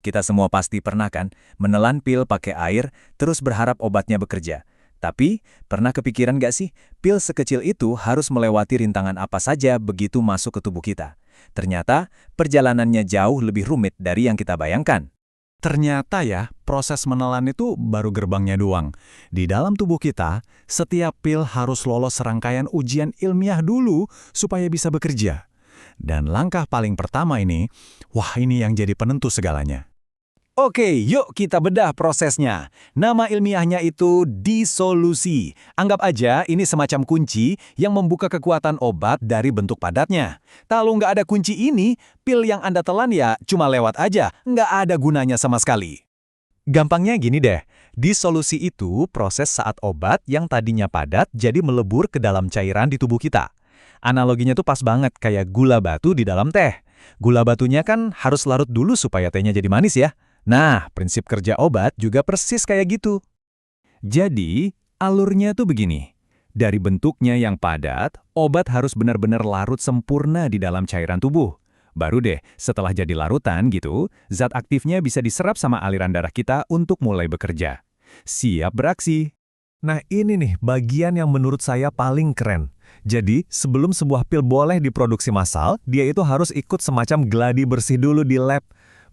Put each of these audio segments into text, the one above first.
Kita semua pasti pernah kan menelan pil pakai air terus berharap obatnya bekerja. Tapi, pernah kepikiran nggak sih, pil sekecil itu harus melewati rintangan apa saja begitu masuk ke tubuh kita? Ternyata, perjalanannya jauh lebih rumit dari yang kita bayangkan. Ternyata ya, proses menelan itu baru gerbangnya doang. Di dalam tubuh kita, setiap pil harus lolos serangkaian ujian ilmiah dulu supaya bisa bekerja. Dan langkah paling pertama ini, wah ini yang jadi penentu segalanya. Oke, yuk kita bedah prosesnya. Nama ilmiahnya itu disolusi. Anggap aja ini semacam kunci yang membuka kekuatan obat dari bentuk padatnya. Kalau nggak ada kunci ini, pil yang Anda telan ya cuma lewat aja, nggak ada gunanya sama sekali. Gampangnya gini deh, disolusi itu proses saat obat yang tadinya padat jadi melebur ke dalam cairan di tubuh kita. Analoginya tuh pas banget kayak gula batu di dalam teh. Gula batunya kan harus larut dulu supaya tehnya jadi manis ya. Nah, prinsip kerja obat juga persis kayak gitu. Jadi, alurnya tuh begini. Dari bentuknya yang padat, obat harus benar-benar larut sempurna di dalam cairan tubuh. Baru deh, setelah jadi larutan gitu, zat aktifnya bisa diserap sama aliran darah kita untuk mulai bekerja. Siap beraksi. Nah ini nih bagian yang menurut saya paling keren. Jadi, sebelum sebuah pil boleh diproduksi massal, dia itu harus ikut semacam gladi bersih dulu di lab.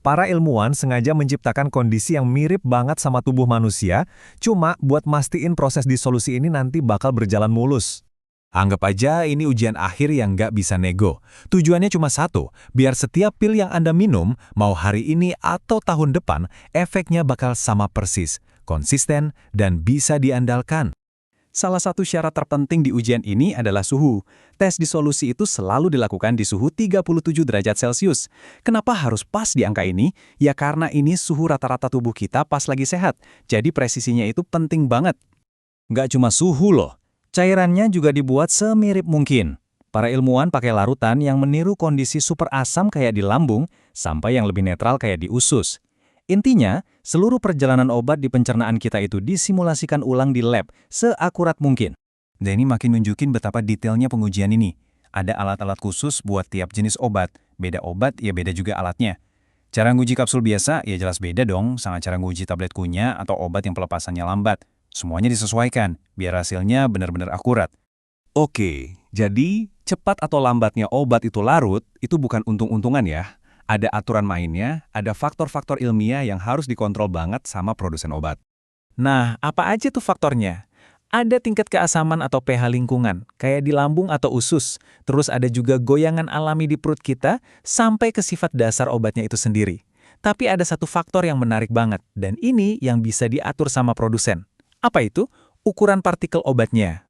Para ilmuwan sengaja menciptakan kondisi yang mirip banget sama tubuh manusia, cuma buat mastiin proses disolusi ini nanti bakal berjalan mulus. Anggap aja ini ujian akhir yang nggak bisa nego. Tujuannya cuma satu, biar setiap pil yang Anda minum, mau hari ini atau tahun depan, efeknya bakal sama persis, konsisten, dan bisa diandalkan. Salah satu syarat terpenting di ujian ini adalah suhu. Tes disolusi itu selalu dilakukan di suhu 37 derajat Celcius. Kenapa harus pas di angka ini? Ya karena ini suhu rata-rata tubuh kita pas lagi sehat. Jadi presisinya itu penting banget. Nggak cuma suhu loh, cairannya juga dibuat semirip mungkin. Para ilmuwan pakai larutan yang meniru kondisi super asam kayak di lambung, sampai yang lebih netral kayak di usus. Intinya, seluruh perjalanan obat di pencernaan kita itu disimulasikan ulang di lab seakurat mungkin. Dan ini makin nunjukin betapa detailnya pengujian ini. Ada alat-alat khusus buat tiap jenis obat. Beda obat, ya beda juga alatnya. Cara nguji kapsul biasa, ya jelas beda dong sama cara nguji tablet kunyah atau obat yang pelepasannya lambat. Semuanya disesuaikan, biar hasilnya benar-benar akurat. Oke, jadi cepat atau lambatnya obat itu larut, itu bukan untung-untungan ya. Ada aturan mainnya, ada faktor-faktor ilmiah yang harus dikontrol banget sama produsen obat. Nah, apa aja tuh faktornya? Ada tingkat keasaman atau pH lingkungan, kayak di lambung atau usus. Terus ada juga goyangan alami di perut kita, sampai ke sifat dasar obatnya itu sendiri. Tapi ada satu faktor yang menarik banget, dan ini yang bisa diatur sama produsen. Apa itu? Ukuran partikel obatnya.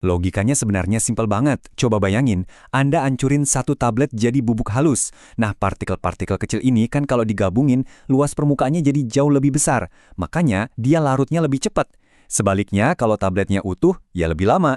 Logikanya sebenarnya simpel banget. Coba bayangin, Anda ancurin satu tablet jadi bubuk halus. Nah, partikel-partikel kecil ini kan kalau digabungin, luas permukaannya jadi jauh lebih besar. Makanya, dia larutnya lebih cepat. Sebaliknya, kalau tabletnya utuh, ya lebih lama.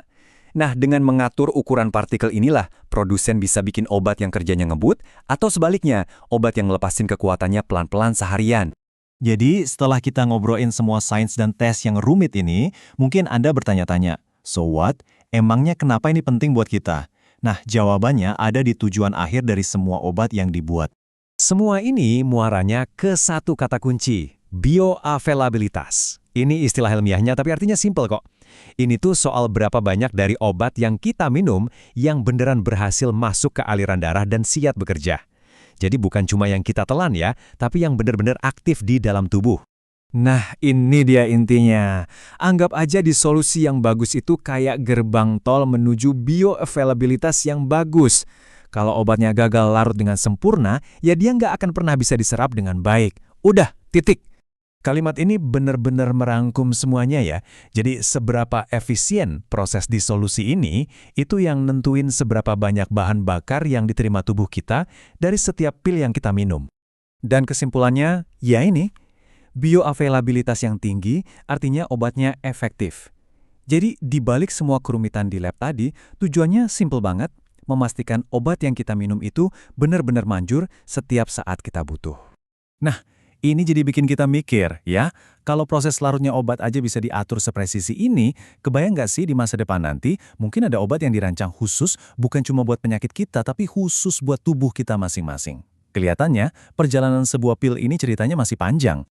Nah, dengan mengatur ukuran partikel inilah, produsen bisa bikin obat yang kerjanya ngebut, atau sebaliknya, obat yang ngelepasin kekuatannya pelan-pelan seharian. Jadi, setelah kita ngobrolin semua sains dan tes yang rumit ini, mungkin Anda bertanya-tanya, so what? Emangnya kenapa ini penting buat kita? Nah, jawabannya ada di tujuan akhir dari semua obat yang dibuat. Semua ini muaranya ke satu kata kunci, bioavailabilitas. Ini istilah ilmiahnya tapi artinya simpel kok. Ini tuh soal berapa banyak dari obat yang kita minum yang beneran berhasil masuk ke aliran darah dan siap bekerja. Jadi bukan cuma yang kita telan ya, tapi yang benar-benar aktif di dalam tubuh. Nah, ini dia intinya. Anggap aja disolusi yang bagus itu kayak gerbang tol menuju bioavailabilitas yang bagus. Kalau obatnya gagal larut dengan sempurna, ya dia nggak akan pernah bisa diserap dengan baik. Udah, titik. Kalimat ini benar-benar merangkum semuanya ya. Jadi seberapa efisien proses disolusi ini, itu yang nentuin seberapa banyak bahan bakar yang diterima tubuh kita dari setiap pil yang kita minum. Dan kesimpulannya, ya ini, bioavailabilitas yang tinggi artinya obatnya efektif. Jadi di balik semua kerumitan di lab tadi, tujuannya simpel banget, memastikan obat yang kita minum itu benar-benar manjur setiap saat kita butuh. Nah, ini jadi bikin kita mikir ya, kalau proses larutnya obat aja bisa diatur sepresisi ini, kebayang nggak sih di masa depan nanti, mungkin ada obat yang dirancang khusus bukan cuma buat penyakit kita, tapi khusus buat tubuh kita masing-masing. Kelihatannya, perjalanan sebuah pil ini ceritanya masih panjang.